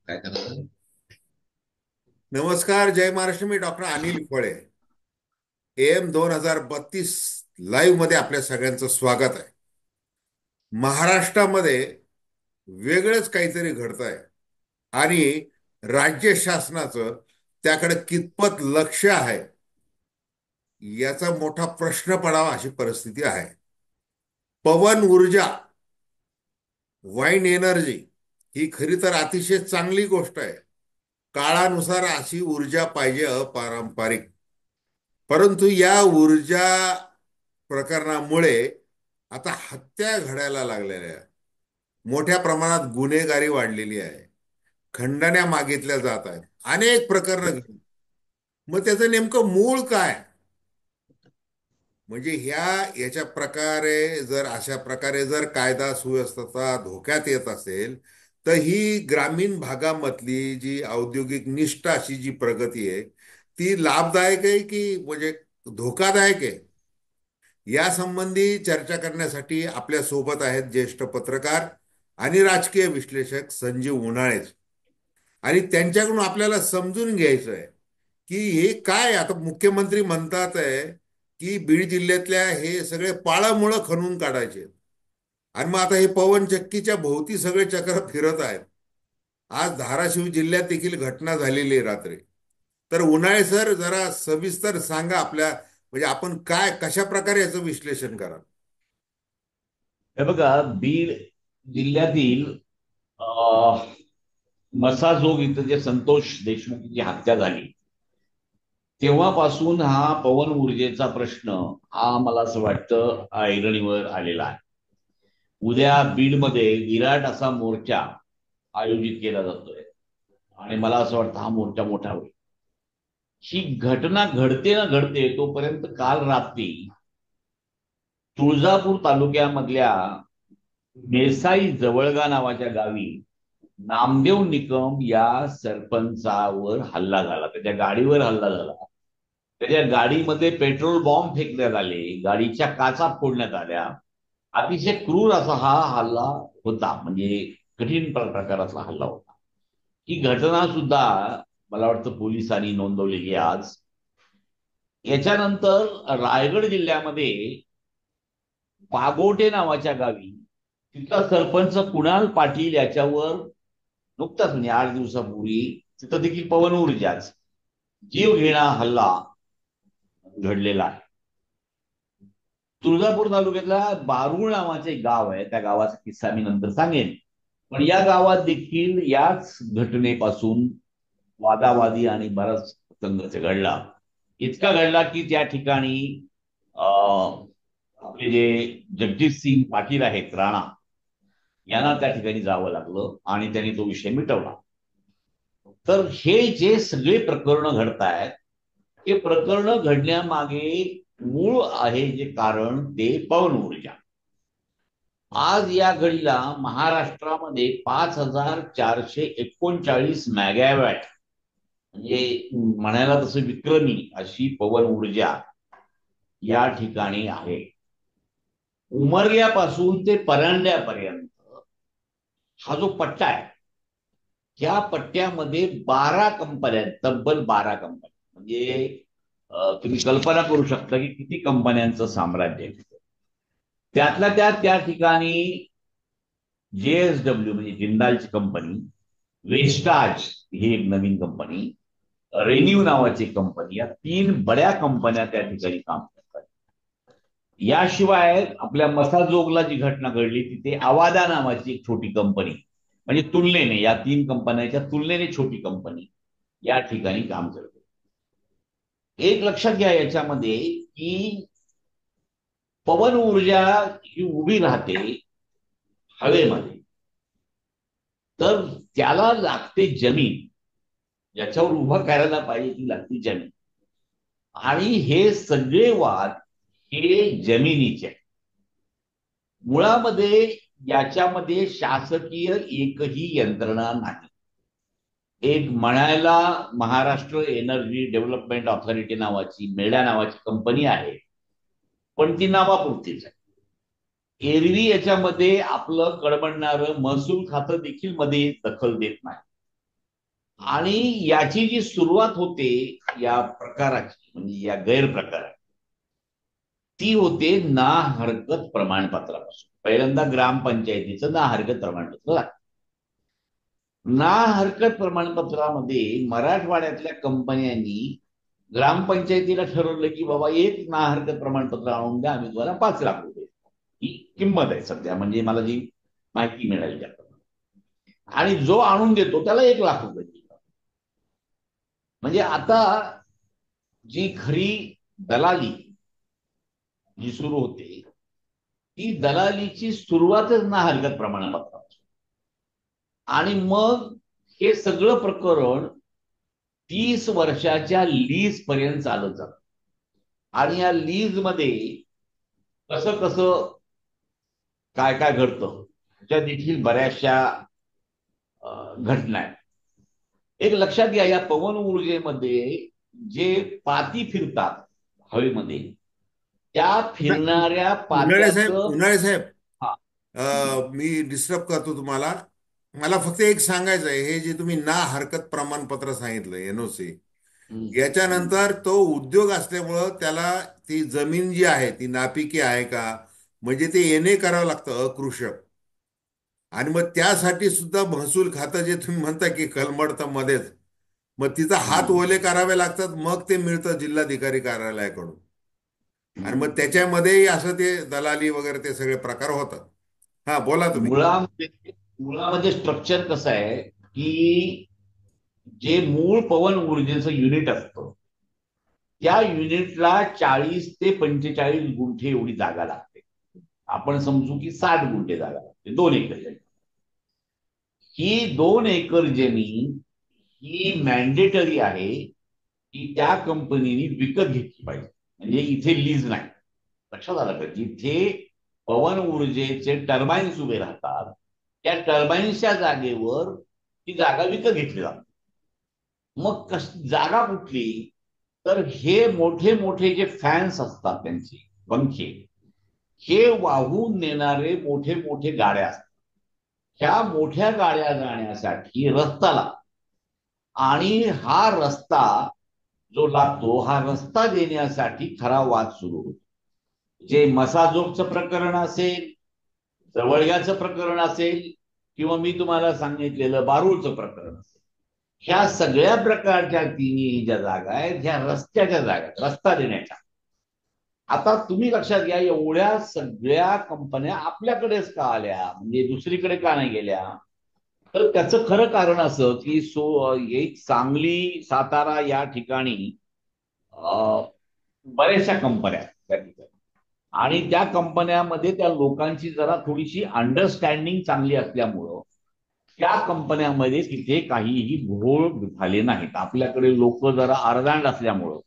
काय करायचं? नमस्कार, जय महाराष्ट्र. मी डॉक्टर अनिल फळे. AM 2032 लाईव्ह मध्ये आपल्या सगळ्यांचं स्वागत आहे. महाराष्ट्रामध्ये वेगळंच काहीतरी घडत आहे आणि राज्य शासनाचं त्याकडे कितपत लक्ष आहे याचा मोठा प्रश्न पडावा अशी परिस्थिती आहे. पवन ऊर्जा, वाईन एनर्जी ही खरी तर अतिशय चांगली गोष्ट आहे. काळानुसार अशी ऊर्जा पाहिजे, अपारंपरिक. परंतु या ऊर्जा प्रकरणामुळे आता हत्या घडायला लागलेल्या आहेत. मोठ्या प्रमाणात गुन्हेगारी वाढलेली आहे. खंडण्या मागितल्या जात आहेत. अनेक प्रकरणं घडली. मग त्याचं नेमकं मूळ काय? म्हणजे याच्या प्रकारे जर अशा प्रकारे जर कायदा सुव्यवस्था धोक्यात येत असेल, तर ही ग्रामीण भागामधली जी औद्योगिक निष्ठा अशी जी प्रगती आहे ती लाभदायक आहे की म्हणजे धोकादायक आहे? यासंबंधी चर्चा करण्यासाठी आपल्या सोबत आहेत ज्येष्ठ पत्रकार आणि राजकीय विश्लेषक संजीव उन्हाळेच. आणि त्यांच्याकडून आपल्याला समजून घ्यायचं आहे की हे काय. आता मुख्यमंत्री म्हणतात आहे की बीड जिल्ह्यातल्या हे सगळे पाळामुळं खणून काढायचे. आणि मग आता हे पवन चक्कीच्या भोवती सगळे चक्र फिरत आहेत. आज धाराशिव जिल्ह्यात देखील घटना झालेली आहे रात्री. तर उन्हाळे सर, जरा सविस्तर सांगा आपल्या, म्हणजे आपण काय कशा प्रकारे याचं विश्लेषण करा. हे बघा, बीड जिल्ह्यातील मसाजोग इथं जे संतोष देशमुखची हत्या झाली तेव्हापासून हा पवन ऊर्जेचा प्रश्न हा मला असं वाटतं ऐरणीवर आलेला आहे. उद्या बीडमध्ये विराट असा मोर्चा आयोजित केला जातोय आणि मला असं वाटतं हा मोर्चा मोठा होईल. ही घटना घडते ना घडते तोपर्यंत काल रात्री तुळजापूर तालुक्यामधल्या मेसाई जवळगा नावाच्या गावी नामदेव निकम या सरपंचावर हल्ला झाला, त्याच्या गाडीवर हल्ला झाला. त्याच्या गाडीमध्ये पेट्रोल बॉम्ब फेकण्यात आले, गाडीच्या काचा फोडण्यात आल्या. अतिशय क्रूर असा हा हल्ला होता, म्हणजे कठीण प्रकारातला हल्ला होता. ही घटना सुद्धा मला वाटतं पोलिसांनी नोंदवलेली आहे आज. याच्यानंतर रायगड जिल्ह्यामध्ये पागोटे नावाच्या गावी तिथला सरपंच कुणाल पाटील याच्यावर नुकताच म्हणजे 8 दिवसापूर्वी तिथं देखील पवन ऊर्जाच जीवघेणा हल्ला घडलेला आहे. तुळजापूर तालुक्यातला बारूळ नावाचे एक गाव आहे, त्या गावाचा किस्सा मी नंतर सांगेन. पण या गावात देखील याच घटनेपासून वादावादी आणि बराच संघर्ष घडला. इतका घडला की त्या ठिकाणी आपले जे जगजित सिंग पाटील आहेत राणा यांना त्या ठिकाणी जावं लागलं आणि त्यांनी तो विषय मिटवला. तर हे जे सगळे प्रकरण घडत आहेत हे प्रकरण घडण्यामागे मूळ आहे जे कारण ते पवन ऊर्जा. आज या घडीला महाराष्ट्रामध्ये 5439 मेगावॅट म्हणजे म्हणायला तसं विक्रमी अशी पवन ऊर्जा या ठिकाणी आहे. उमरग्यापासून ते परांड्यापर्यंत हा जो पट्टा आहे त्या पट्ट्यामध्ये 12 कंपन्या, तब्बल 12 कंपन्या, म्हणजे तुम्ही कल्पना करू शकता की किती कंपन्यांचं साम्राज्य आहे. त्यातल्या त्या ठिकाणी JSW म्हणजे जिंदालची कंपनी, वेस्टाज ही एक नवीन कंपनी, रेन्यू नावाची कंपनी, या 3 बड्या कंपन्या त्या ठिकाणी काम करतात. याशिवाय आपल्या मसाजोगला जी घटना घडली तिथे अवादा नावाची एक छोटी कंपनी, म्हणजे तुलनेने या 3 कंपन्यांच्या तुलनेने छोटी कंपनी या ठिकाणी काम करते. एक लक्षात घ्या याच्यामध्ये की पवन ऊर्जा ही उभी राहते हवेमध्ये, तर त्याला लागते जमीन, ज्याच्यावर उभं करायला पाहिजे ती लागते जमीन. आणि हे सगळे वाद हे जमिनीचे. मुळामध्ये याच्यामध्ये शासकीय एकही यंत्रणा नाही. एक म्हणायला महाराष्ट्र एनर्जी डेव्हलपमेंट ऑथॉरिटी नावाची, मेडा नावाची कंपनी आहे, पण ती नावापुरतीच आहे. एरवी याच्यामध्ये आपलं कडबडणारं महसूल खातं देखील मध्ये दखल देत नाही. आणि याची जी सुरुवात होते या प्रकाराची, म्हणजे या गैरप्रकाराची, ती होते ना हरकत प्रमाणपत्रापासून. पहिल्यांदा ग्रामपंचायतीचं ना हरकत प्रमाणपत्र लागतं. ना हरकत प्रमाणपत्रामध्ये मराठवाड्यातल्या कंपन्यांनी ग्रामपंचायतीला ठरवलं की बाबा एक ना हरकत प्रमाणपत्र आणून द्या, आम्ही तुम्हाला 5 लाख रुपये, ही किंमत आहे सध्या, म्हणजे मला जी माहिती मिळाली त्याप्रमाणे. आणि जो आणून देतो त्याला 1 लाख रुपये किंमत. म्हणजे आता जी खरी दलाली जी सुरू होते, ती दलालीची सुरुवातच ना हरकत प्रमाणपत्रापासून. आणि मग हे सगळं प्रकरण 30 वर्षाच्या लीज पर्यंत चालत जात. आणि या लीज मध्ये कसं कसं काय काय घडतं त्या देखील बऱ्याचशा घटना आहेत. एक लक्षात घ्या, या पवन ऊर्जेमध्ये जे पाती फिरतात हवेमध्ये, त्या फिरणाऱ्या उन्हाळे साहेब, पात्याचं. उन्हाळे साहेब, हा. मी डिस्टर्ब करतो तुम्हाला. मला फक्त एक सांगायचं आहे, हे जे तुम्ही ना हरकत प्रमाणपत्र सांगितलं, NOC, हम्म, हम्म, याच्यानंतर तो उद्योग असल्यामुळं त्याला ती जमीन जी आहे ती नापिकी आहे का, म्हणजे ते येणे करावं लागतं अकृषक. आणि मग त्यासाठी सुद्धा महसूल खातं जे तुम्ही म्हणता की कलमडतं मध्येच, मग तिचा हात हम्म, ओले करावे लागतात, मग ते मिळतं जिल्हाधिकारी कार्यालयाकडून. आणि मग हम्म. त्याच्यामध्येही असं ते दलाली वगैरे ते सगळे प्रकार होतात. हा, बोला तुम्ही. मुळामध्ये स्ट्रक्चर कसं आहे की जे मूळ पवन ऊर्जेचं युनिट असतं, त्या युनिटला 40 ते 45 गुंठे एवढी जागा लागते. आपण समजू की 60 गुंठे जागा लागते, 2 एकर जमीन. ही 2 एकर जमीन ही मॅन्डेटरी आहे की त्या कंपनीने विकत घेतली पाहिजे. म्हणजे इथे लीज नाही. लक्षात आलं का, जिथे पवन ऊर्जेचे टर्बाईन्स उभे राहतात त्या टर्बाईन्सच्या जागेवर ती जागा विकत घेतली जाते. मग जागा कुठली, तर हे मोठे मोठे जे फॅन्स असतात त्यांचे पंखे, हे वाहून नेणारे मोठे मोठे गाड्या असतात. ह्या मोठ्या गाड्या जाण्यासाठी रस्ता लागतो. आणि हा रस्ता जो लागतो, हा रस्ता देण्यासाठी खरा वाद सुरू होतो. जे मसाजोगचं प्रकरण असेल, जवळग्याचं प्रकरण असेल, किंवा मी तुम्हाला सांगितलेलं बारूळचं प्रकरण असेल, ह्या सगळ्या प्रकारच्या तिन्ही ज्या जागा आहेत ह्या रस्त्याच्या जागा आहेत, रस्ता देण्याच्या. आता तुम्ही लक्षात घ्या, एवढ्या सगळ्या कंपन्या आपल्याकडेच का आल्या, म्हणजे दुसरीकडे का नाही गेल्या? तर त्याचं खरं कारण असं की एक सांगली, सातारा या ठिकाणी बऱ्याचशा कंपन्या आहेत त्या ठिकाणी. आणि त्या कंपन्यामध्ये त्या लोकांची जरा थोडीशी अंडरस्टँडिंग चांगली असल्यामुळं त्या कंपन्यामध्ये तिथे काहीही घोळ झाले नाहीत. आपल्याकडे लोक जरा आरदांड असल्यामुळं,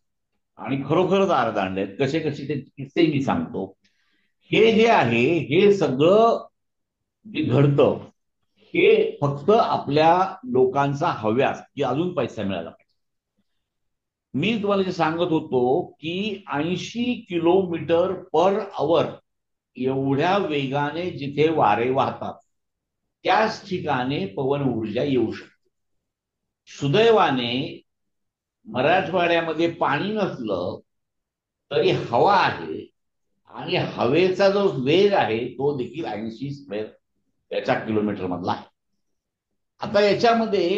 आणि खरोखरच आरदांड आहेत, कसे कसे ते किस्से मी सांगतो. हे जे आहे हे सगळं जे घडतं, हे फक्त आपल्या लोकांचा हव्यास की अजून पैसा मिळाला पाहिजे. मी तुम्हाला जे सांगत होतो की 80 किलोमीटर पर आवर एवढ्या वेगाने जिथे वारे वाहतात त्याच ठिकाणी पवन ऊर्जा येऊ शकते. सुदैवाने मराठवाड्यामध्ये पाणी नसलं तरी हवा आहे, आणि हवेचा जो वेग आहे तो देखील 80 त्याच्या किलोमीटर मधला आहे. आता याच्यामध्ये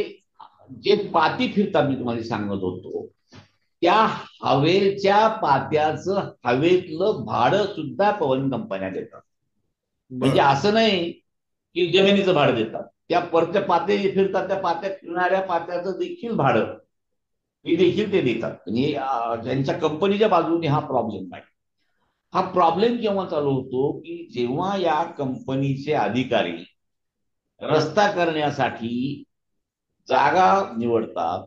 जे पाती फिरतात मी तुम्हाला सांगत होतो, त्या हवेच्या पात्याचं हवेतलं भाडं सुद्धा पवन कंपन्या देतात. म्हणजे बर. असं नाही की जमिनीचं भाडं देतात, त्या परत्या पाते जे फिरतात त्या पात्यात फिरणाऱ्या पात्याचं देखील भाडं हे देखील ते देतात. म्हणजे त्यांच्या कंपनीच्या बाजूने हा प्रॉब्लेम नाही. हा प्रॉब्लेम केव्हा चालू होतो की जेव्हा या कंपनीचे अधिकारी रस्ता करण्यासाठी जागा निवडतात,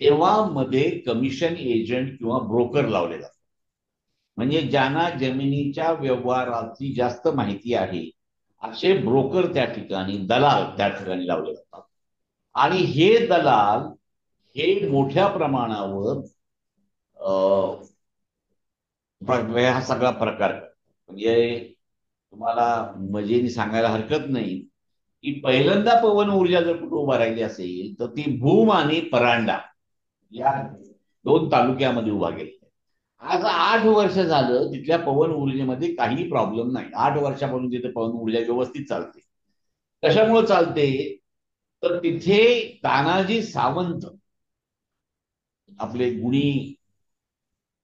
तेव्हा मध्ये कमिशन एजंट किंवा ब्रोकर लावले जातात. म्हणजे ज्यांना जमिनीच्या व्यवहाराची जास्त माहिती आहे असे ब्रोकर त्या ठिकाणी, दलाल त्या ठिकाणी लावले जातात. आणि हे दलाल हे मोठ्या प्रमाणावर हा सगळा प्रकार, म्हणजे तुम्हाला मजेने सांगायला हरकत नाही की पहिल्यांदा पवन ऊर्जा जर कुठे उभा राहिली असेल तर ती भूम आणि परांडा या 2 तालुक्यामध्ये उभा केली. आज 8 वर्ष झालं तिथल्या पवन ऊर्जेमध्ये काही प्रॉब्लेम नाही. 8 वर्षापासून तिथे पवन ऊर्जा व्यवस्थित चालते. कशामुळे चालते? तर तिथे तानाजी सावंत आपले गुणी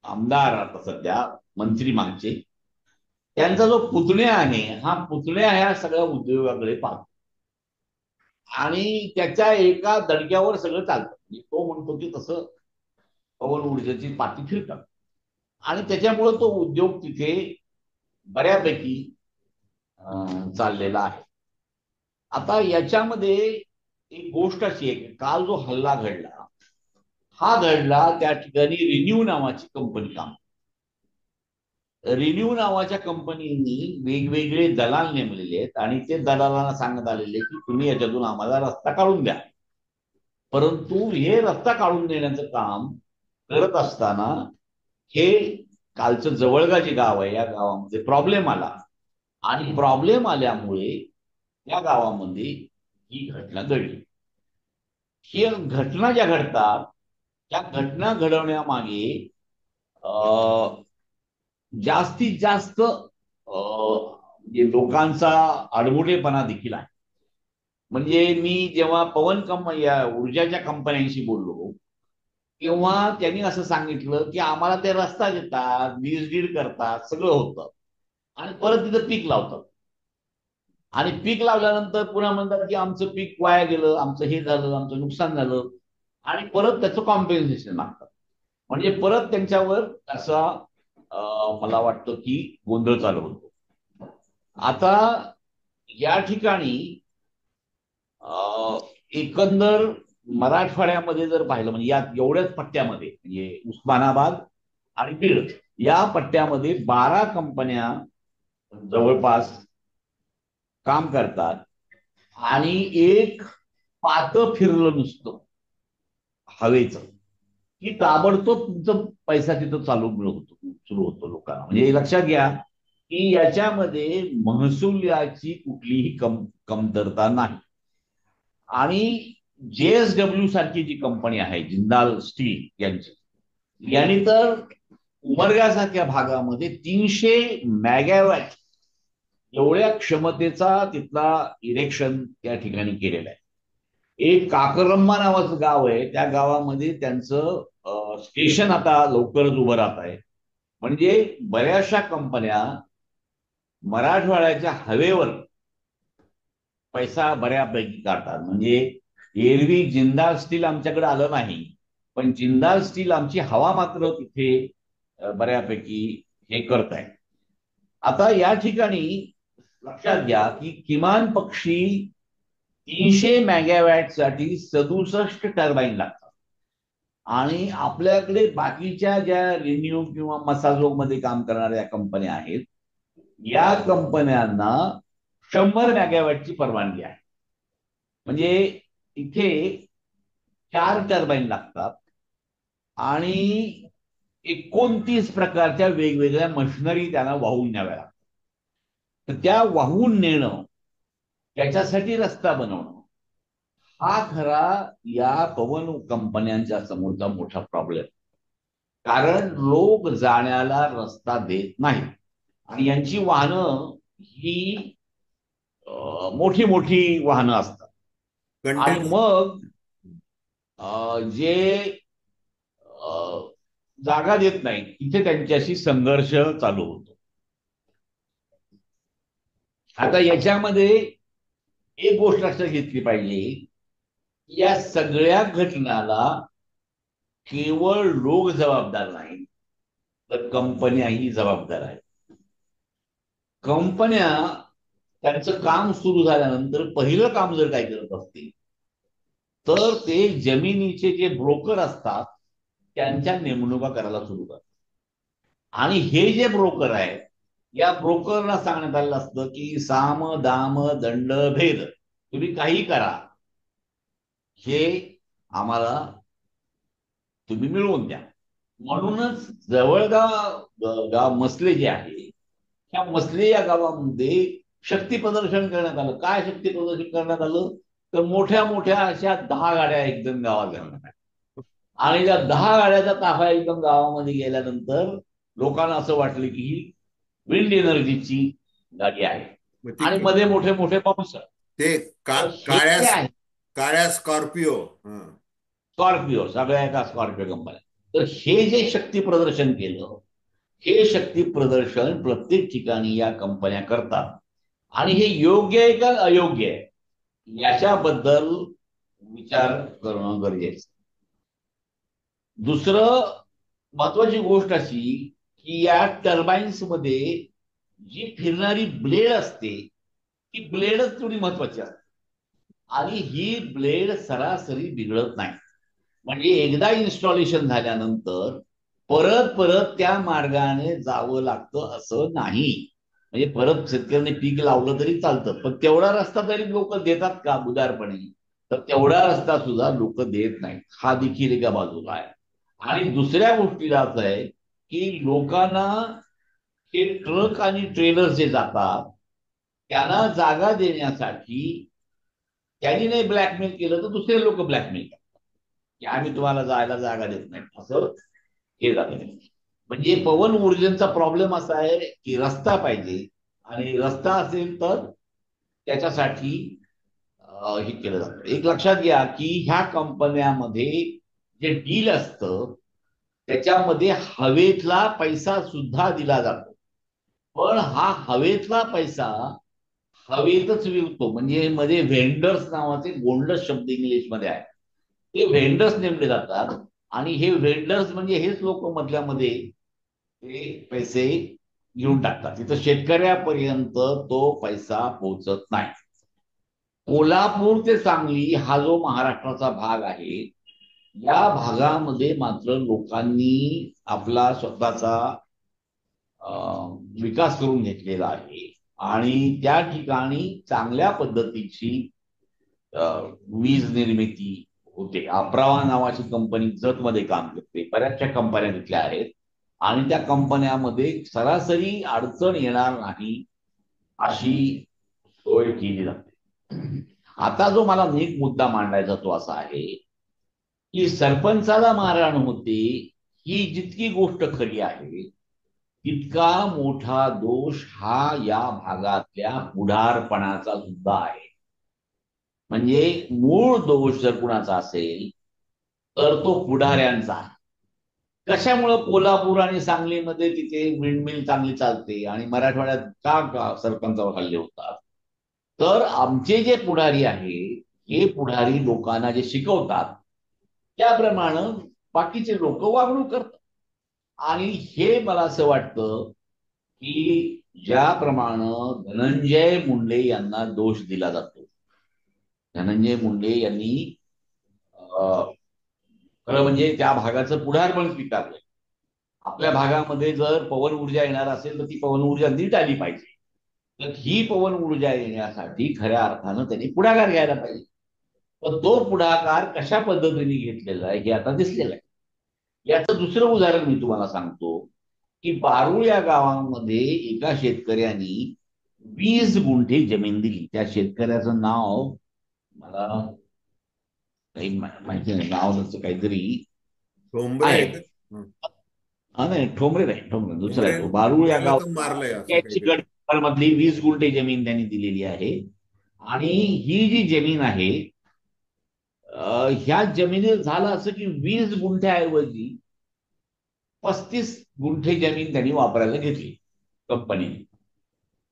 आमदार आता सध्या मंत्री मागचे, त्यांचा जो पुतण्या आहे हा पुतण्या ह्या सगळ्या उद्योगाकडे पाहतो आणि त्याच्या एका दणक्यावर सगळं चालतं. म्हणजे तो म्हणतो की तसं पवन ऊर्जेची पाती फिरतात आणि त्याच्यामुळे तो उद्योग तिथे बऱ्यापैकी चाललेला आहे. आता याच्यामध्ये एक गोष्ट अशी आहे की काल जो हल्ला घडला हा घडला त्या ठिकाणी रिन्यू नावाची कंपनी काम. रिन्यू नावाच्या कंपनीनी वेगवेगळे दलाल नेमलेले आहेत आणि ते दलालांना सांगत आलेले की तुम्ही याच्यातून आम्हाला रस्ता काढून द्या. परंतु हे रस्ता काढून देण्याचं काम करत असताना हे कालचं जवळगा जे गाव आहे या गावामध्ये प्रॉब्लेम आला आणि प्रॉब्लेम आल्यामुळे या गावामध्ये ही घटना घडली. ही घटना ज्या घडतात त्या घटना घडवण्यामागे जास्तीत जास्त म्हणजे लोकांचा आडमुठेपणा देखील आहे. म्हणजे मी जेव्हा पवन कंपनी या ऊर्जाच्या कंपन्यांशी बोललो तेव्हा त्यांनी असं सांगितलं की आम्हाला ते रस्ता देतात, वीज डीड करतात, सगळं होतं आणि परत तिथं पीक लावतात आणि पीक लावल्यानंतर पुन्हा म्हणतात की आमचं पीक वाया गेलं, आमचं हे झालं, आमचं नुकसान झालं आणि परत त्याचं कॉम्पेन्सेशन मागतात. म्हणजे परत त्यांच्यावर असा मला वाटतं की गोंधळ चालू होतो. आता या ठिकाणी एकंदर मराठवाड्यामध्ये जर पाहिलं म्हणजे या एवढ्याच पट्ट्यामध्ये म्हणजे उस्मानाबाद आणि बीड या पट्ट्यामध्ये 12 कंपन्या जवळपास काम करतात आणि एक पातं फिरलं नुसतं हवेचं की ताबडतोब तुमचं पैसा तिथं चालू होतो, सुरू होतो लोकांना. म्हणजे लक्षात घ्या की याच्यामध्ये महसुलाची कुठलीही कमतरता नाही. आणि जेएसडब्ल्यू सारखी जी कंपनी आहे जिंदाल स्टील यांनी तर उमरग्यासारख्या भागामध्ये 300 मेगावॅट एवढ्या क्षमतेचा तिथला इरेक्शन त्या ठिकाणी केलेला आहे. एक काकरम्मा नावाचं गाव आहे त्या गावामध्ये त्यांचं स्टेशन आता लवकरच उभं राहत आहे. म्हणजे बऱ्याचशा कंपन्या मराठवाड्याच्या हवेवर पैसा बऱ्यापैकी काढतात. म्हणजे एरवी जिंदाल स्टील आमच्याकडे आलं नाही पण जिंदाल स्टील आमची हवा मात्र तिथे बऱ्यापैकी हे करत आहे. आता या ठिकाणी लक्षात घ्या की किमान पक्षी 300 मेगावॅट साठी 67 टर्बाईन लागतात आणि आपल्याकडे बाकीच्या ज्या रिन्यू किंवा मसाजोग मध्ये काम करणाऱ्या कंपन्या आहेत या कंपन्यांना 100 मेगावॅटची परवानगी आहे. म्हणजे इथे 4 टर्बाईन लागतात आणि 29 प्रकारच्या वेगवेगळ्या मशिनरी त्यांना वाहून न्याव्या लागतात. तर त्या वाहून नेणं त्याच्यासाठी रस्ता बनवणं हा खरा या पवन कंपन्यांच्या समोरचा मोठा प्रॉब्लेम. कारण लोक जाण्याला रस्ता देत नाही आणि यांची वाहनं ही मोठी मोठी वाहनं असतात आणि कंटेनर. मग जे जागा देत नाही तिथे त्यांच्याशी संघर्ष चालू होतो. आता याच्यामध्ये एक गोष्ट लक्षात घेतली पाहिजे, या सगळ्या घटनाला केवळ लोक जबाबदार नाही तर कंपन्याही जबाबदार आहेत. कंपन्या त्यांचं काम सुरू झाल्यानंतर पहिलं काम जर काय करत असतील तर ते जमिनीचे जे ब्रोकर असतात त्यांच्या नेमणुका करायला सुरू करतात. आणि हे जे ब्रोकर आहेत या ब्रोकरला सांगण्यात आलेलं असतं की साम दाम दंड भेद तुम्ही काही करा हे आम्हाला तुम्ही मिळवून द्या. म्हणूनच जवळगाव गाव मसले जे आहे त्या मसले या गावामध्ये शक्ती प्रदर्शन करण्यात आलं. काय शक्ती प्रदर्शन करण्यात आलं? तर मोठ्या मोठ्या अशा 10 गाड्या एकदम गावात घालण्यात आल्या. आणि त्या 10 गाड्याचा ताफा एकदम गावामध्ये गेल्यानंतर लोकांना असं वाटलं की ही विंड एनर्जीची गाडी आहे. मग आणि मध्ये मोठे मोठे पाऊस. ते तर हे काळ्या जे आहे काळ्या स्कॉर्पिओ. स्कॉर्पिओ, सगळ्या एका स्कॉर्पिओ कंपन्या. तर हे जे शक्ती प्रदर्शन केलं, हे शक्ती प्रदर्शन प्रत्येक ठिकाणी या कंपन्या करतात. आणि हे योग्य आहे का अयोग्य आहे याच्याबद्दल विचार करणं गरजेचं. दुसरं महत्वाची गोष्ट अशी की या टर्बाईन्स मध्ये जी फिरणारी ब्लेड असते ती ब्लेडच तेवढी महत्वाची असते. आणि ही ब्लेड सरासरी बिघडत नाही. म्हणजे एकदा इन्स्टॉलेशन झाल्यानंतर परत परत त्या मार्गाने जावं लागतं असं नाही. म्हणजे परत शेतकऱ्यांनी पीक लावलं तरी चालतं, पण तेवढा रस्ता तरी लोक देतात का उदारपणे? तर तेवढा रस्ता सुद्धा लोक देत नाहीत. हा देखील एका बाजूला आहे. आणि दुसऱ्या गोष्टीला असं आहे की लोकांना हे ट्रक आणि ट्रेलर जे जातात त्यांना जागा देण्यासाठी त्यांनी नाही ब्लॅकमेल केलं तर दुसरे लोक ब्लॅकमेल करतात की आम्ही तुम्हाला जायला जागा देत नाही, असं हे झालं. म्हणजे पवन ऊर्जेचा प्रॉब्लेम असा आहे की रस्ता पाहिजे. आणि रस्ता असेल तर त्याच्यासाठी हे केलं जातं. एक लक्षात घ्या की ह्या कंपन्यामध्ये जे डील असतं त्याच्यामध्ये हवेतला पैसा सुद्धा दिला जातो. पण हा हवेतला पैसा हवेतच विकतो. म्हणजे मध्ये व्हेंडर्स नावाचे गोंडस शब्द इंग्लिशमध्ये आहे. ते व्हेंडर्स नेमले जातात. आणि हे व्हेंडर्स म्हणजे हेच लोक मधल्या मध्ये ते पैसे घेऊन टाकतात. तिथं शेतकऱ्यापर्यंत तो पैसा पोहोचत नाही. कोल्हापूर ते सांगली हा जो महाराष्ट्राचा भाग आहे, या भागामध्ये मात्र लोकांनी आपला स्वतःचा विकास करून घेतलेला आहे. आणि त्या ठिकाणी चांगल्या पद्धतीची वीज निर्मिती होते. अप्रावा नावाची कंपनी जतमध्ये काम करते. बऱ्याचशा कंपन्या तिथल्या आहेत. आणि त्या कंपन्यामध्ये सरासरी अडचण येणार नाही अशी सोय केली जाते. आता जो मला नीट मुद्दा मांडायचा तो असा आहे की सरपंचाला मारहाण होते ही जितकी गोष्ट खरी आहे तितका मोठा दोष हा या भागातल्या पुढारपणाचा सुद्धा आहे. म्हणजे मूळ दोष जर कुणाचा असेल तर तो पुढाऱ्यांचा आहे. कशामुळं कोल्हापूर आणि सांगलीमध्ये तिथे विंडमिल चांगली चालते आणि मराठवाड्यात का सरपंचावर हल्ले होतात? तर आमचे जे पुढारी आहे हे पुढारी लोकांना जे शिकवतात त्याप्रमाणे बाकीचे लोक वागणूक करतात. आणि हे मला असं वाटतं की ज्याप्रमाणे धनंजय मुंडे यांना दोष दिला जातो, धनंजय मुंडे यांनी खरं म्हणजे त्या भागाचं पुढारपण स्वीकारलंय. आपल्या भागामध्ये जर पवन ऊर्जा येणार असेल तर ती पवन ऊर्जा नीट आली पाहिजे. तर ही पवन ऊर्जा येण्यासाठी खऱ्या अर्थानं त्यांनी पुढाकार घ्यायला पाहिजे. पण तो पुढाकार कशा पद्धतीने घेतलेला आहे हे आता दिसलेलं आहे. याचं दुसरं उदाहरण मी तुम्हाला सांगतो की बारूळ या गावामध्ये एका शेतकऱ्यांनी 20 गुंठे जमीन दिली. त्या शेतकऱ्याचं नाव मला काही माहिती नाही, नाव त्याचं काहीतरी ठोंबरे आहे. आहे का? हा नाही, ठोंबरे नाही, ठोंबरे दुसरा आहे ठोंबरे तो. बारूळ या त्याला तर गावाला मारलंय असं एक्क्याऐंशी काहीतरी. गट मधली 20 गुंठे जमीन त्यांनी दिलेली आहे. आणि ही जी जमीन आहे ह्या जमिनीत झालं असं की 20 गुंठ्याऐवजी 35 गुंठे जमीन त्यांनी वापरायला घेतली कंपनीने.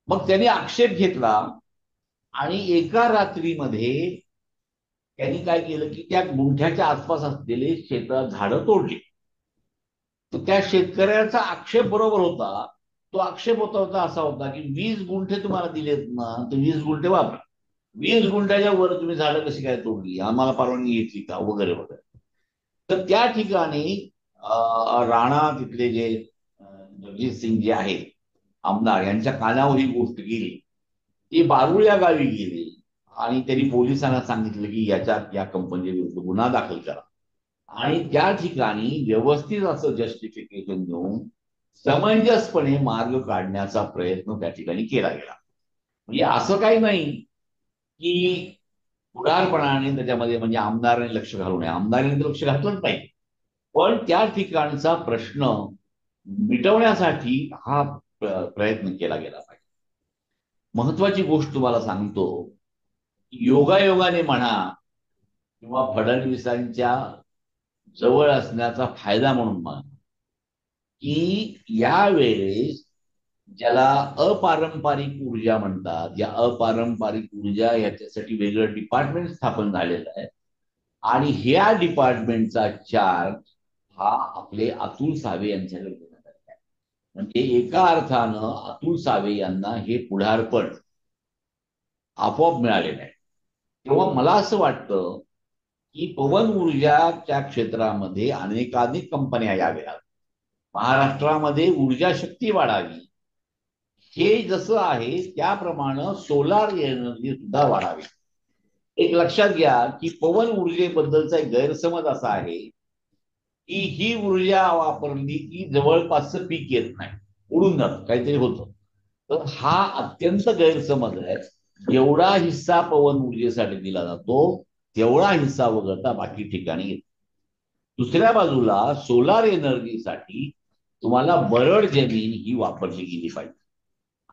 मग त्यांनी आक्षेप घेतला आणि एका रात्रीमध्ये त्यांनी काय केलं की त्या गुंठ्याच्या आसपास असलेले झाडं तोडली. तर त्या शेतकऱ्याचा आक्षेप बरोबर होता. तो आक्षेप होता असा होता की 20 गुंठे तुम्हाला दिलेत ना तर 20 गुंठे वापरा. 20 गुंठ्याच्या वर तुम्ही झाडं कशी काय तोडली, आम्हाला परवानगी घेतली का, वगैरे वगैरे. तर त्या ठिकाणी राणा तिथले जे जगजित सिंग जे आहेत आमदार, यांच्या कानावर ही गोष्ट गेली. ती बारूळ या गावी गेली आणि त्यांनी पोलिसांना सांगितलं की या कंपनी विरुद्ध गुन्हा दाखल करा. आणि त्या ठिकाणी व्यवस्थित असं जस्टिफिकेशन देऊन समंजसपणे मार्ग काढण्याचा प्रयत्न त्या ठिकाणी केला गेला. म्हणजे असं काही नाही की पुढारपणाने त्याच्यामध्ये म्हणजे आमदाराने लक्ष घालू नये, आमदाराने तर लक्ष घातलंच पाहिजे. पण त्या ठिकाणचा प्रश्न मिटवण्यासाठी हा प्रयत्न केला गेला पाहिजे. महत्वाची गोष्ट तुम्हाला सांगतो, योगायोगाने म्हणा किंवा फडणवीसांच्या जवळ असण्याचा फायदा म्हणून म्हणा, की यावेळेस ज्याला अपारंपरिक ऊर्जा म्हणतात, या अपारंपरिक ऊर्जा याच्यासाठी वेगळं डिपार्टमेंट स्थापन झालेलं आहे. आणि ह्या डिपार्टमेंटचा चार्ज हा आपले अतुल सावे यांच्याकडे देण्यात आलेला आहे. म्हणजे एका अर्थानं अतुल सावे यांना हे पुढारपण आपोआप मिळालेलं आहे. तेव्हा मला असं वाटतं की पवन ऊर्जाच्या क्षेत्रामध्ये अनेकानेक कंपन्या याव्यात, महाराष्ट्रामध्ये ऊर्जा शक्ती वाढावी, हे जसं आहे त्याप्रमाणे सोलार एनर्जी सुद्धा वाढावी. एक लक्षात घ्या की पवन ऊर्जेबद्दलचा एक गैरसमज असा आहे की ही ऊर्जा वापरली की जवळपासचं पीक येत नाही, उडून जात, काहीतरी होतं. तर हा अत्यंत गैरसमज आहे. जेवढा हिस्सा पवन ऊर्जेसाठी दिला जातो तेवढा हिस्सा वगळता बाकी ठिकाणी येतो. दुसऱ्या बाजूला सोलार एनर्जीसाठी तुम्हाला बरड जमीन ही वापरली गेली पाहिजे.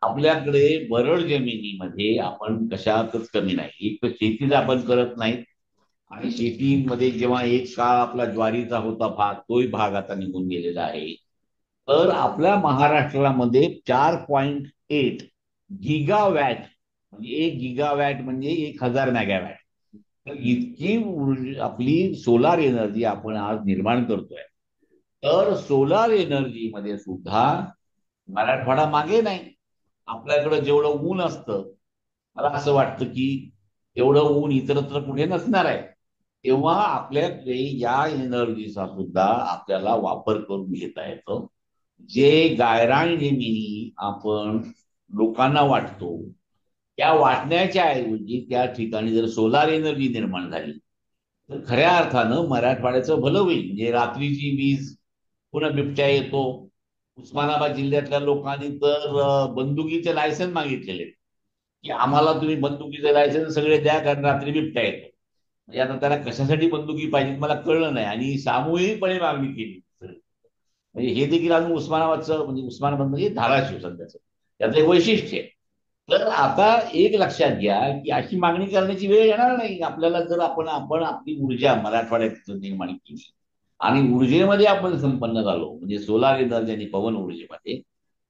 आपल्याकडे बरड जमिनीमध्ये आपण कशातच कमी नाही. एक तर शेतीच आपण करत नाही, आणि शेतीमध्ये जेव्हा एक काळ आपला ज्वारीचा होता भाग, तोही भाग आता निघून गेलेला आहे. तर आपल्या महाराष्ट्रामध्ये 4.8 गिगावॅट, म्हणजे 1 गिगावॅट म्हणजे 1000 मेगावॅट, तर इतकी आपली सोलार एनर्जी आपण आज निर्माण करतोय. तर सोलार एनर्जी मध्ये सुद्धा मराठवाडा मागे नाही. आपल्याकडे जेवढं ऊन असतं, मला असं वाटतं की एवढं ऊन इतरत्र कुठे नसणार आहे. तेव्हा आपल्याकडे या एनर्जीचा सुद्धा आपल्याला वापर करून घेता येतो. जे गायरान जमिनी आपण लोकांना वाटतो, त्या वाटण्याच्या ऐवजी त्या ठिकाणी जर सोलार एनर्जी निर्माण झाली तर खऱ्या अर्थानं मराठवाड्याचं भलं होईल. म्हणजे रात्रीची वीज, पुन्हा बिबट्या येतो. उस्मानाबाद जिल्ह्यातल्या लोकांनी तर बंदुकीचे लायसन्स मागितलेले, की आम्हाला तुम्ही बंदुकीचे लायसन्स सगळे द्या, कारण रात्री बिबट्या येतो. म्हणजे आता त्याला कशासाठी बंदुकी पाहिजे मला कळलं नाही, आणि सामूहिकपणे मागणी केली. म्हणजे हे देखील अजून उस्मानाबादचं, म्हणजे उस्मानाबाद म्हणजे धाराशिव सध्याचं त्याचं एक वैशिष्ट्य आहे. तर आता एक लक्षात घ्या की अशी मागणी करण्याची वेळ येणार नाही आपल्याला, जर आपण आपण आपली ऊर्जा मराठवाड्यात निर्माण केली आणि ऊर्जेमध्ये आपण संपन्न झालो, म्हणजे सोलार एनर्जी आणि पवन ऊर्जेमध्ये,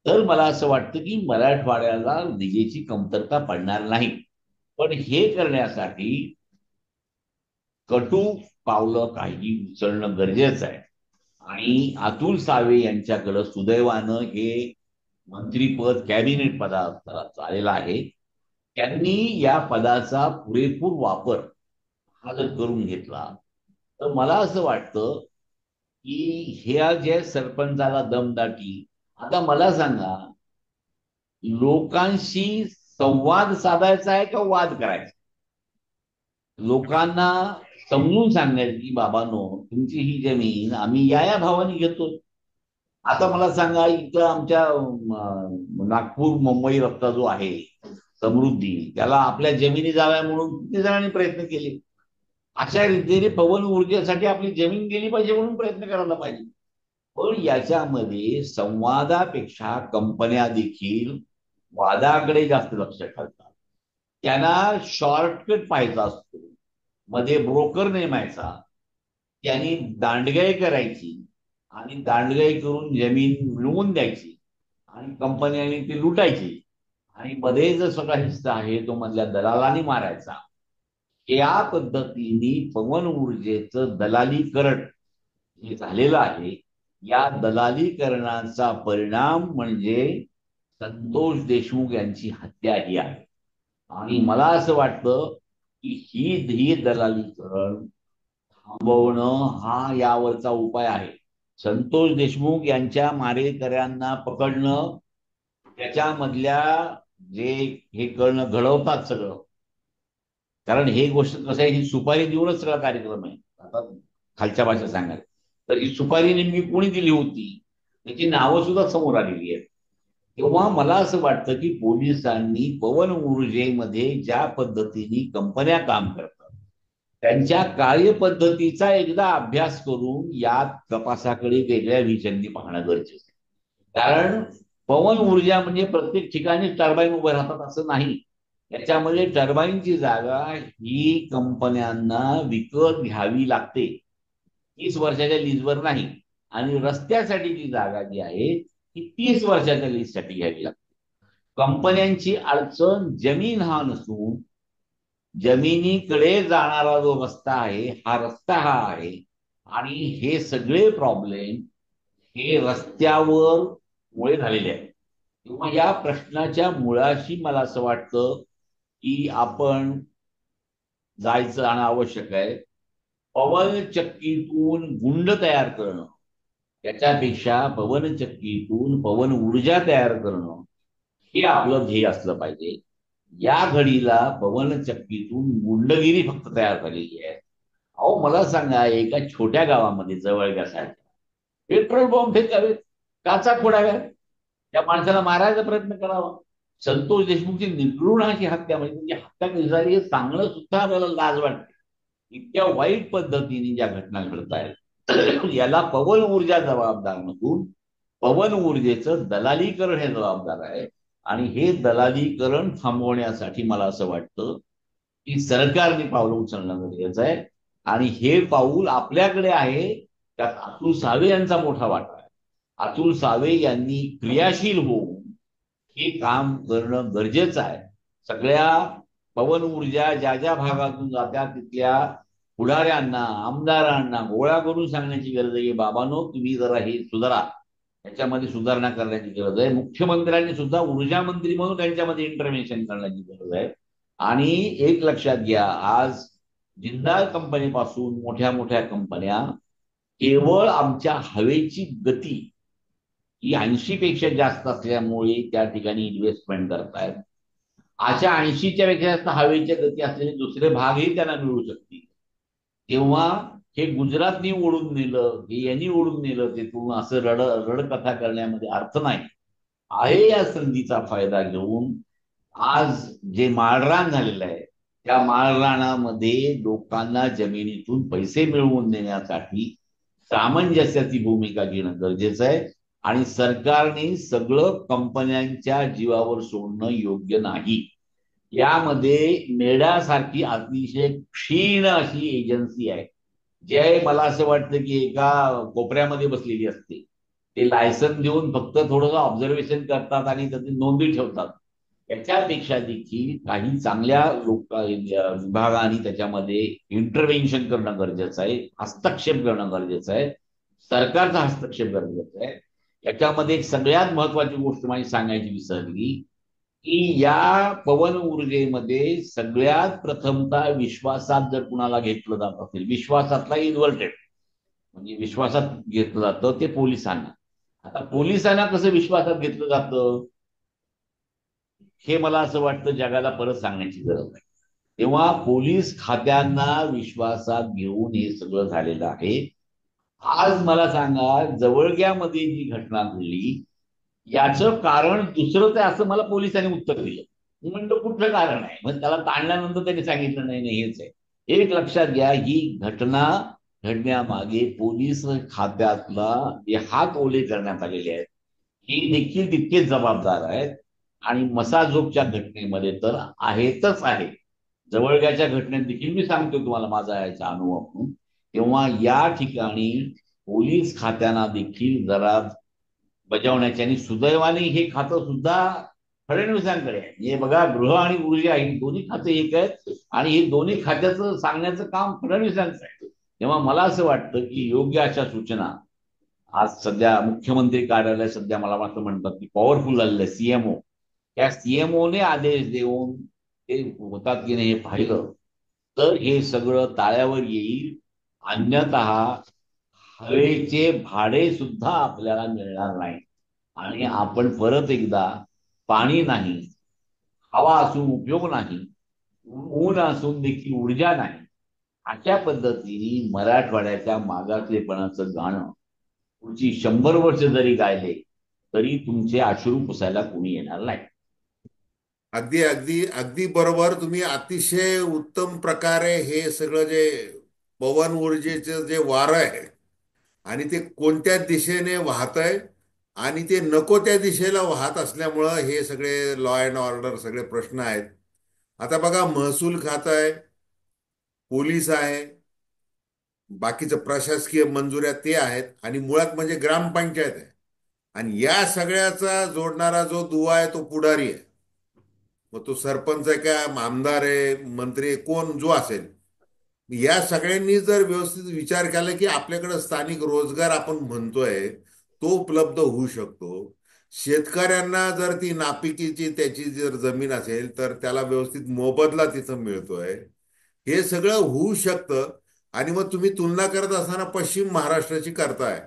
तर मला असं वाटतं की मराठवाड्याला विजेची कमतरता पडणार नाही. पण हे करण्यासाठी कटू पावलं काही उचलणं गरजेचं आहे. आणि अतुल सावे यांच्याकडं सुदैवानं हे मंत्रीपद, कॅबिनेट पदाचा आलेलं आहे. त्यांनी या पदाचा पुरेपूर वापर हा जर करून घेतला तर मला असं वाटतं की ह्या जे सरपंचाला दमदाटी, आता मला सांगा, लोकांशी संवाद साधायचा आहे का वाद करायचा? लोकांना समजून सांगायचं की बाबांनो, तुमची ही जमीन आम्ही या भावाने घेतो. आता मला सांगा, इथं आमच्या नागपूर मुंबई रस्ता जो आहे समृद्धी, त्याला आपल्या जमिनी जाव्या म्हणून किती जणांनी प्रयत्न केले. अशा रीतीने पवन ऊर्जेसाठी आपली जमीन गेली पाहिजे म्हणून प्रयत्न करायला पाहिजे. पण याच्यामध्ये संवादापेक्षा कंपन्या देखील वादाकडे जास्त लक्ष घालतात. त्यांना शॉर्टकट पाहायचा असतो, मध्ये ब्रोकर नेमायचा, त्यांनी दांडगाई करायची आणि दांडगाई करून जमीन मिळवून द्यायची आणि कंपन्यांनी ती लुटायची, आणि मध्ये जो सगळा हिस्सा आहे तो मधल्या दलालांनी मारायचा. या पद्धतीने पवन ऊर्जेचं दलालीकरण जे झालेलं आहे, या दलालीकरणाचा परिणाम म्हणजे संतोष देशमुख यांची हत्या ही आहे. आणि मला असं वाटतं की ही दलालीकरण थांबवणं हा यावरचा उपाय आहे. संतोष देशमुख यांच्या मारेकऱ्यांना पकडणं, त्याच्यामधल्या जे हे करणं घडवतात सगळं, कारण हे गोष्ट कसं आहे, ही सुपारी देऊनच सगळा कार्यक्रम आहे. आता खालच्या भाषेत सांगायला तर ही सुपारी नेमकी कोणी दिली होती त्याची नावं सुद्धा समोर आलेली आहेत. तेव्हा मला असं वाटतं की पोलिसांनी पवन ऊर्जेमध्ये ज्या पद्धतीने कंपन्या काम करतात त्यांच्या कार्यपद्धतीचा एकदा अभ्यास करून या तपासाकडे वेगळ्या विजननी पाहणं गरजेचं आहे. कारण पवन ऊर्जा म्हणजे प्रत्येक ठिकाणी टर्बाईन उभे राहतात असं नाही. याच्यामध्ये टर्बाईनची जागा ही कंपन्यांना विकत घ्यावी लागते, 30 वर्षाच्या लीजवर नाही. आणि रस्त्यासाठी जी जागा जी आहे ती 30 वर्षाच्या लीजसाठी घ्यावी लागते. कंपन्यांची अडचण जमीन हा नसून जमिनीकडे जाणारा जो रस्ता आहे हा रस्ता हा आहे. आणि हे सगळे प्रॉब्लेम हे रस्त्यावर मुळे झालेले आहेत. किंवा या प्रश्नाच्या मुळाशी मला असं वाटतं की आपण जायचं आणि आवश्यक आहे. पवनचक्कीतून गुंड तयार करणं त्याच्यापेक्षा पवनचक्कीतून पवन ऊर्जा तयार करणं हे आपलं ध्येय असलं पाहिजे. या घडीला पवनचक्कीतून गुंडगिरी फक्त तयार झालेली आहे. अहो मला सांगा, एका छोट्या गावामध्ये जवळग्यासारख्या पेट्रोल बॉम्ब फेकावेत, काचा फोडाव्यात, त्या माणसाला मारायचा प्रयत्न करावा. संतोष देशमुखची निर्घृण अशी हत्या, म्हणजे म्हणजे हत्या कशी झाली हे सांगणं सुद्धा आपल्याला लाज वाटते. इतक्या वाईट पद्धतीने ज्या घटना घडत आहेत याला पवन ऊर्जा जबाबदार नसून पवन ऊर्जेचं दलालीकरण हे जबाबदार आहे. आणि हे दलालीकरण थांबवण्यासाठी मला असं वाटतं की सरकारने पावलं उचलणं गरजेचं आहे. आणि हे पाऊल आपल्याकडे आहे, त्यात अतुल सावे यांचा मोठा वाटा आहे. अतुल सावे यांनी क्रियाशील होऊन हे काम करणं गरजेचं आहे. सगळ्या पवन ऊर्जा ज्या ज्या भागातून जात्या तिथल्या पुढाऱ्यांना आमदारांना गोळा करून सांगण्याची गरज आहे की बाबांनो तुम्ही जरा हे सुधारा, त्याच्यामध्ये सुधारणा करण्याची गरज आहे. मुख्यमंत्र्यांनी सुद्धा ऊर्जा मंत्री म्हणून त्यांच्यामध्ये इंटरव्हेन्शन करण्याची गरज आहे. आणि एक लक्षात घ्या, आज जिंदाल कंपनीपासून मोठ्या मोठ्या कंपन्या केवळ आमच्या हवेची गती ही 80 पेक्षा जास्त असल्यामुळे त्या ठिकाणी इन्व्हेस्टमेंट करतायत. अशा 80च्या पेक्षा जास्त हवेच्या गती असलेले दुसरे भागही त्यांना मिळू शकतील. तेव्हा हे गुजरातनी ओढून नेलं, हे यांनी ओढून नेलं तिथून असं रडकथा करण्यामध्ये अर्थ नाही. आहे या संधीचा फायदा घेऊन आज जे माळरान झालेलं आहे त्या माळरानामध्ये लोकांना जमिनीतून पैसे मिळवून देण्यासाठी सामंजस्याची भूमिका घेणं गरजेचं आहे. आणि सरकारने सगळं कंपन्यांच्या जीवावर सोडणं योग्य नाही. यामध्ये मेडासारखी अतिशय क्षीण अशी एजन्सी आहे, जे मला असं वाटतं की एका कोपऱ्यामध्ये बसलेली असते. ते लायसन देऊन फक्त थोडंसं ऑब्झर्वेशन करतात आणि त्याची नोंदी ठेवतात. याच्यापेक्षा देखील काही चांगल्या विभागाने त्याच्यामध्ये इंटरव्हेन्शन करणं गरजेचं आहे, हस्तक्षेप करणं गरजेचं आहे, सरकारचा हस्तक्षेप गरजेचा आहे. याच्यामध्ये एक सगळ्यात महत्वाची गोष्ट माझी सांगायची विसरली की या पवन ऊर्जेमध्ये सगळ्यात प्रथमतः विश्वासात जर कुणाला घेतलं जात असेल, विश्वासातला इन्व्हर्टेड म्हणजे विश्वासात घेतलं जातं ते पोलिसांना. आता पोलिसांना कसं विश्वासात घेतलं जातं हे मला असं वाटतं जगाला परत सांगण्याची गरज आहे. तेव्हा पोलीस खात्यांना विश्वासात घेऊन हे सगळं झालेलं आहे. आज मला सांगा, जवळग्यामध्ये जी घटना घडली याचं कारण दुसरंच आहे असं मला पोलिसांनी उत्तर दिलं. मी म्हणतो कुठलं कारण आहे, मग त्याला ताणल्यानंतर त्यांनी सांगितलं नाही नाही हेच आहे. एक लक्षात घ्या, ही घटना घडण्यामागे पोलीस खात्यातला जे हात ओले करण्यात आलेले आहेत ही देखील तितकेच जबाबदार आहेत. आणि मसाजोगच्या घटनेमध्ये तर आहेतच आहे. जवळग्याच्या घटनेत देखील मी सांगतो तुम्हाला माझा याचा अनुभव म्हणून. तेव्हा या ठिकाणी पोलीस खात्यांना देखील जरा बजावण्याचे, आणि सुदैवाने हे खातं सुद्धा फडणवीसांकडे आहे. हे बघा, गृह आणि ऊर्जा ही दोन्ही खातं एक आहेत आणि हे दोन्ही खात्याचं सांगण्याचं काम फडणवीसांचं आहे. तेव्हा मला असं वाटतं की योग्य अशा सूचना आज सध्या मुख्यमंत्री कार्यालय सध्या मला वाटतं म्हणतात की पॉवरफुल झालेलं सीएमओ, त्या सीएमओने आदेश देऊन ते होतात की नाही हे पाहिलं तर हे सगळं ताळ्यावर येईल. अन्यतः हवेचे भाडे सुद्धा आपल्याला मिळणार नाही आणि आपण परत एकदा पाणी नाही, हवा असून उपयोग नाही, ऊन असून देखील ऊर्जा नाही, अशा पद्धतीने मराठवाड्याच्या मागासलेपणाचं गाणं पुढची 100 वर्ष जरी गायले तरी तुमचे अश्रू पुसायला कोणी येणार नाही. अगदी अगदी अगदी बरोबर. तुम्ही अतिशय उत्तम प्रकारे हे सगळं जे पवन ऊर्जेचं जे वारं आहे आणि ते कोणत्या दिशेने वाहत आहे आणि ते नको त्या दिशेला वाहत असल्यामुळं हे सगळे लॉ अँड ऑर्डर सगळे प्रश्न आहेत. आता बघा, महसूल खातं आहे, पोलीस आहे, बाकीचं प्रशासकीय मंजुऱ्या ते आहेत आणि मुळात म्हणजे ग्रामपंचायत आहे. आणि या सगळ्याचा जोडणारा जो दुवा आहे तो पुढारी आहे. मग तो सरपंच आहे का, आमदार आहे, मंत्री आहे, कोण जो असेल. या सगळ्यांनी जर व्यवस्थित विचार केला की आपल्याकडे स्थानिक रोजगार आपण म्हणतोय तो उपलब्ध होऊ शकतो. शेतकऱ्यांना जर ती नापिकीची त्याची जर जमीन असेल तर त्याला व्यवस्थित मोबदला तिथं मिळतोय. हे सगळं होऊ शकतं. आणि मग तुम्ही तुलना करत असताना पश्चिम महाराष्ट्राची करताय,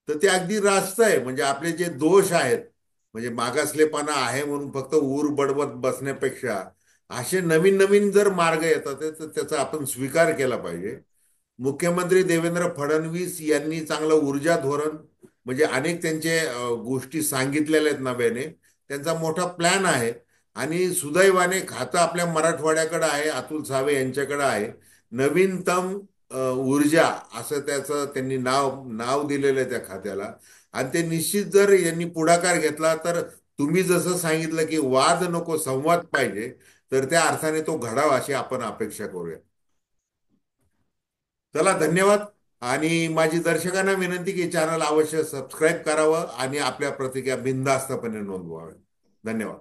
तर ते अगदी रास्त आहे. म्हणजे आपले जे दोष आहेत, म्हणजे मागासलेपणा आहे म्हणून फक्त ऊर बडवत बसण्यापेक्षा असे नवीन नवीन जर मार्ग येतात तर त्याचा आपण स्वीकार केला पाहिजे. मुख्यमंत्री देवेंद्र फडणवीस यांनी चांगलं ऊर्जा धोरण, म्हणजे अनेक त्यांचे गोष्टी सांगितलेल्या आहेत नव्याने. त्यांचा मोठा प्लॅन आहे. आणि सुदैवाने खातं आपल्या मराठवाड्याकडे आहे, अतुल सावे यांच्याकडे आहे. नवीनतम ऊर्जा असं त्याचं त्यांनी नाव नाव दिलेलं आहे त्या खात्याला. आणि ते निश्चित जर यांनी पुढाकार घेतला तर तुम्ही जसं सांगितलं की वाद नको, संवाद पाहिजे, तर त्या अर्थाने तो घडावा अशी आपण अपेक्षा करूया. चला, धन्यवाद. आणि माझी दर्शकांना विनंती की चॅनल अवश्य सबस्क्राईब करावं आणि आपल्या प्रतिक्रिया बिनधास्तपणे नोंदवाव्या. धन्यवाद.